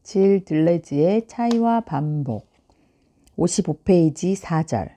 질 들레즈의 차이와 반복. 55페이지 4절.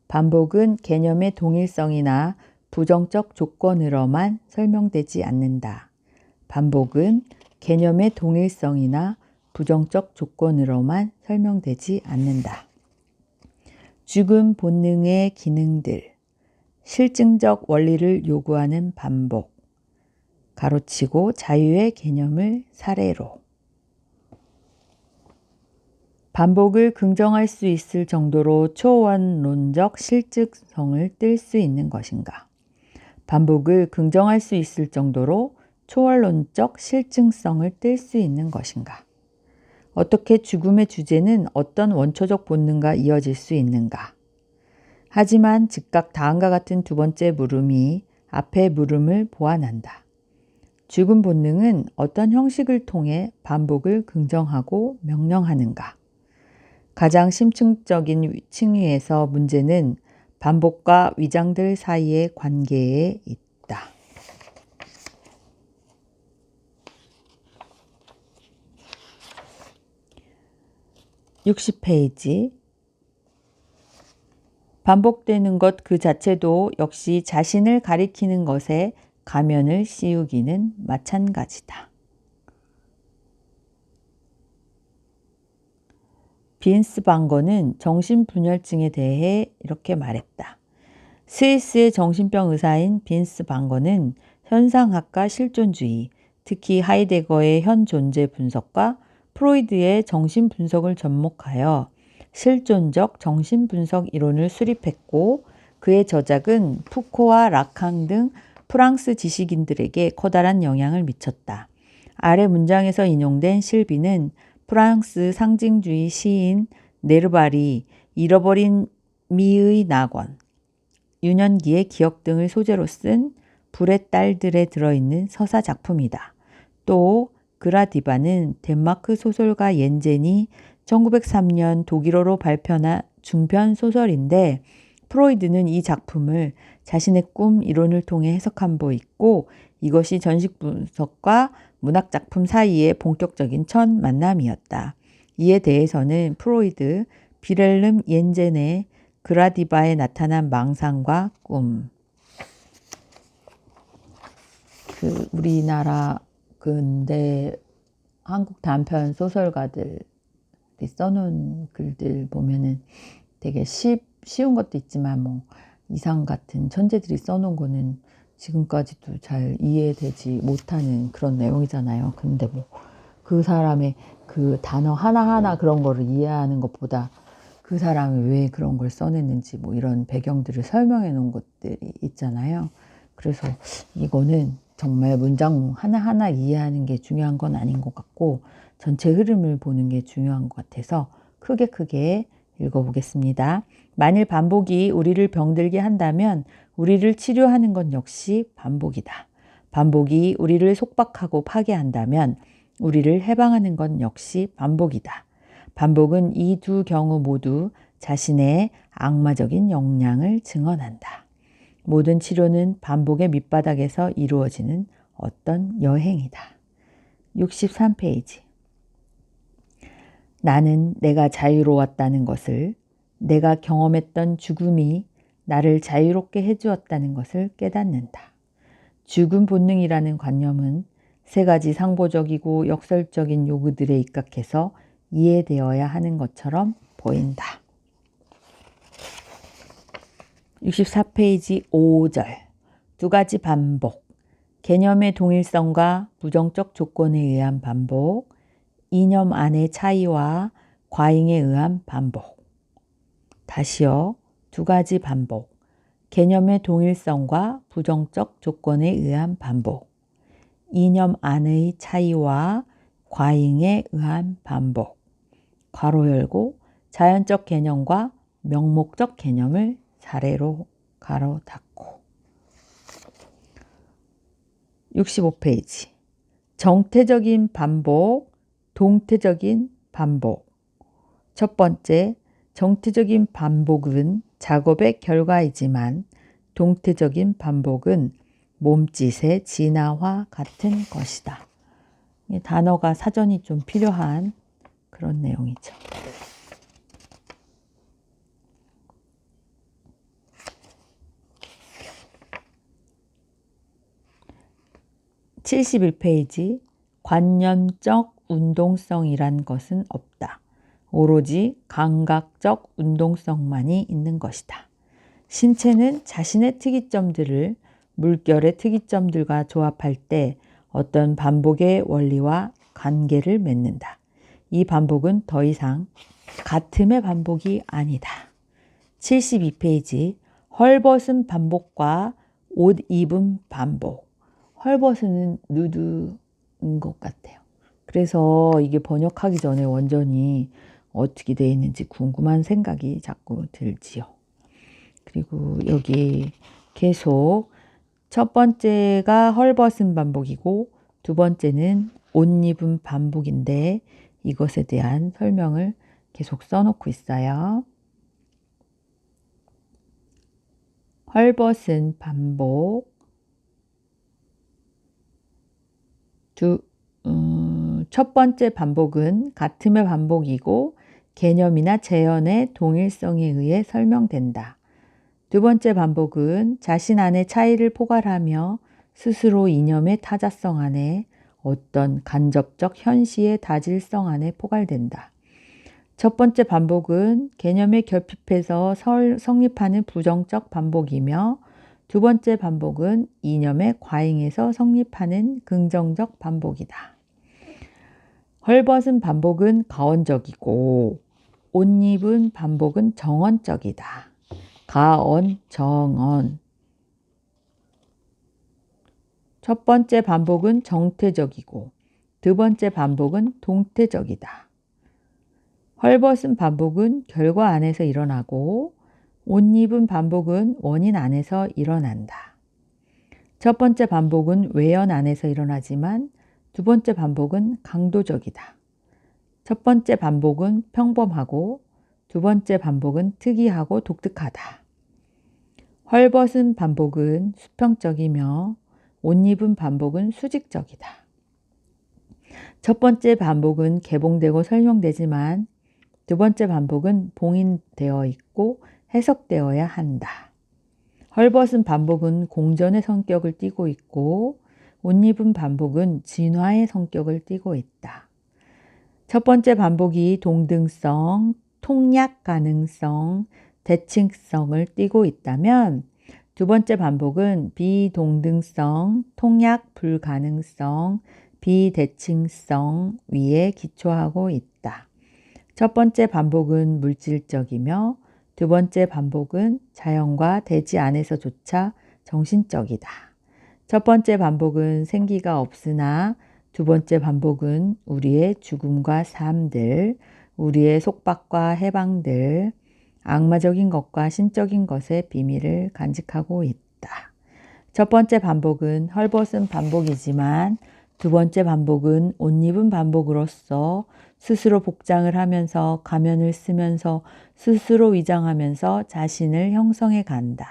반복은 개념의 동일성이나 부정적 조건으로만 설명되지 않는다. 반복은 개념의 동일성이나 부정적 조건으로만 설명되지 않는다. 죽음 본능의 기능들. 실증적 원리를 요구하는 반복. 가로치고 자유의 개념을 사례로. 반복을 긍정할 수 있을 정도로 초원론적 실증성을 띨 수 있는 것인가? 반복을 긍정할 수 있을 정도로 초월론적 실증성을 띨 수 있는 것인가? 어떻게 죽음의 주제는 어떤 원초적 본능과 이어질 수 있는가? 하지만 즉각 다음과 같은 두 번째 물음이 앞의 물음을 보완한다. 죽음 본능은 어떤 형식을 통해 반복을 긍정하고 명령하는가? 가장 심층적인 층위에서 문제는 반복과 위장들 사이의 관계에 있다. (60페이지) 반복되는 것 그 자체도 역시 자신을 가리키는 것에 가면을 씌우기는 마찬가지다. 빈스 방거는 정신분열증에 대해 이렇게 말했다. 스위스의 정신병 의사인 빈스 방거는 현상학과 실존주의, 특히 하이데거의 현존재 분석과 프로이드의 정신분석을 접목하여 실존적 정신분석 이론을 수립했고, 그의 저작은 푸코와 라캉 등 프랑스 지식인들에게 커다란 영향을 미쳤다. 아래 문장에서 인용된 실비는 프랑스 상징주의 시인 네르발이 잃어버린 미의 낙원, 유년기의 기억 등을 소재로 쓴 불의 딸들에 들어있는 서사 작품이다. 또 그라디바는 덴마크 소설가 옌젠이 1903년 독일어로 발표한 중편 소설인데, 프로이드는 이 작품을 자신의 꿈 이론을 통해 해석한 바 있고, 이것이 전식 분석과 문학 작품 사이의 본격적인 첫 만남이었다. 이에 대해서는 프로이드, 비렐름 옌젠의 그라디바에 나타난 망상과 꿈, 우리나라 근대 한국 단편 소설가들이 써놓은 글들 보면은 되게 쉬운 것도 있지만 뭐 이상 같은 천재들이 써놓은 거는 지금까지도 잘 이해되지 못하는 그런 내용이잖아요. 근데 뭐 그 사람의 그 단어 하나하나 그런 거를 이해하는 것보다 그 사람이 왜 그런 걸 써냈는지 뭐 이런 배경들을 설명해 놓은 것들이 있잖아요. 그래서 이거는 정말 문장 하나하나 이해하는 게 중요한 건 아닌 것 같고, 전체 흐름을 보는 게 중요한 것 같아서 크게 읽어보겠습니다. 만일 반복이 우리를 병들게 한다면 우리를 치료하는 건 역시 반복이다. 반복이 우리를 속박하고 파괴한다면 우리를 해방하는 건 역시 반복이다. 반복은 이 두 경우 모두 자신의 악마적인 역량을 증언한다. 모든 치료는 반복의 밑바닥에서 이루어지는 어떤 여행이다. 63페이지. 나는 내가 자유로웠다는 것을, 내가 경험했던 죽음이 나를 자유롭게 해주었다는 것을 깨닫는다. 죽음 본능이라는 관념은 세 가지 상보적이고 역설적인 요구들에 입각해서 이해되어야 하는 것처럼 보인다. 64페이지 5절. 두 가지 반복. 개념의 동일성과 부정적 조건에 의한 반복. 이념 안의 차이와 과잉에 의한 반복. 다시요. 두 가지 반복. 개념의 동일성과 부정적 조건에 의한 반복. 이념 안의 차이와 과잉에 의한 반복. 괄호 열고 자연적 개념과 명목적 개념을 사례로 가로 닫고. 65페이지. 정태적인 반복, 동태적인 반복. 첫 번째, 정태적인 반복은 작업의 결과이지만 동태적인 반복은 몸짓의 진화와 같은 것이다. 이 단어가 사전이 좀 필요한 그런 내용이죠. (71페이지) 관념적 운동성이란 것은 없다. 오로지 감각적 운동성만이 있는 것이다. 신체는 자신의 특이점들을 물결의 특이점들과 조합할 때 어떤 반복의 원리와 관계를 맺는다. 이 반복은 더 이상 같음의 반복이 아니다. (72페이지) 헐벗은 반복과 옷 입은 반복. 헐벗은 누드인 것 같아요. 그래서 이게 번역하기 전에 원전이 어떻게 되어 있는지 궁금한 생각이 자꾸 들지요. 그리고 여기 계속 첫 번째가 헐벗은 반복이고 두 번째는 옷 입은 반복인데 이것에 대한 설명을 계속 써놓고 있어요. 헐벗은 반복. 첫 번째 반복은 같음의 반복이고 개념이나 재현의 동일성에 의해 설명된다. 두 번째 반복은 자신 안의 차이를 포괄하며 스스로 이념의 타자성 안에 어떤 간접적 현시의 다질성 안에 포괄된다. 첫 번째 반복은 개념에 결핍해서 성립하는 부정적 반복이며 두 번째 반복은 이념의 과잉에서 성립하는 긍정적 반복이다. 헐벗은 반복은 가언적이고 옷 입은 반복은 정언적이다. 가언, 정언. 첫 번째 반복은 정태적이고 두 번째 반복은 동태적이다. 헐벗은 반복은 결과 안에서 일어나고 옷 입은 반복은 원인 안에서 일어난다. 첫 번째 반복은 외연 안에서 일어나지만 두 번째 반복은 강도적이다. 첫 번째 반복은 평범하고 두 번째 반복은 특이하고 독특하다. 헐벗은 반복은 수평적이며 옷 입은 반복은 수직적이다. 첫 번째 반복은 개봉되고 설명되지만 두 번째 반복은 봉인되어 있고 해석되어야 한다. 헐벗은 반복은 공전의 성격을 띠고 있고 옷 입은 반복은 진화의 성격을 띠고 있다. 첫 번째 반복이 동등성, 통약 가능성, 대칭성을 띠고 있다면 두 번째 반복은 비동등성, 통약 불가능성, 비대칭성 위에 기초하고 있다. 첫 번째 반복은 물질적이며 두 번째 반복은 자연과 대지 안에서조차 정신적이다. 첫 번째 반복은 생기가 없으나 두 번째 반복은 우리의 죽음과 삶들, 우리의 속박과 해방들, 악마적인 것과 신적인 것의 비밀을 간직하고 있다. 첫 번째 반복은 헐벗은 반복이지만 두 번째 반복은 옷 입은 반복으로서 스스로 복장을 하면서 가면을 쓰면서 스스로 위장하면서 자신을 형성해 간다.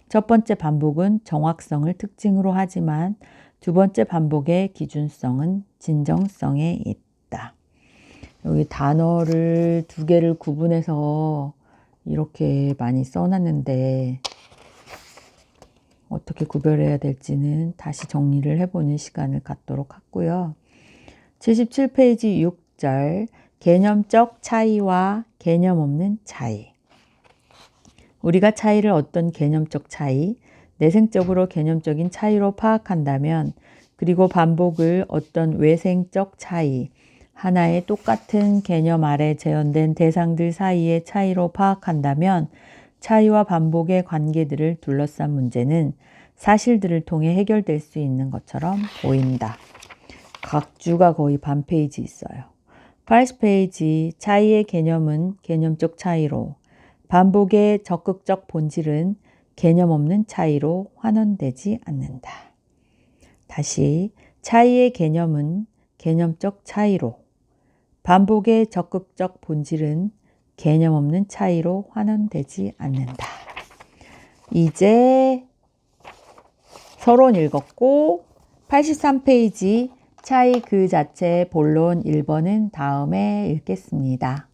첫 번째 반복은 정확성을 특징으로 하지만 두 번째 반복의 기준성은 진정성에 있다. 여기 단어를 두 개를 구분해서 이렇게 많이 써놨는데 어떻게 구별해야 될지는 다시 정리를 해보는 시간을 갖도록 하고요. 77페이지 6절 개념적 차이와 개념 없는 차이. 우리가 차이를 어떤 개념적 차이, 내생적으로 개념적인 차이로 파악한다면 그리고 반복을 어떤 외생적 차이, 하나의 똑같은 개념 아래 재현된 대상들 사이의 차이로 파악한다면 차이와 반복의 관계들을 둘러싼 문제는 사실들을 통해 해결될 수 있는 것처럼 보인다. 각 주가 거의 반 페이지 있어요. 80페이지 차이의 개념은 개념적 차이로 반복의 적극적 본질은 개념 없는 차이로 환원되지 않는다. 다시 차이의 개념은 개념적 차이로 반복의 적극적 본질은 개념 없는 차이로 환원되지 않는다. 이제 서론 읽었고 83페이지 차이 그 자체 본론 1번은 다음에 읽겠습니다.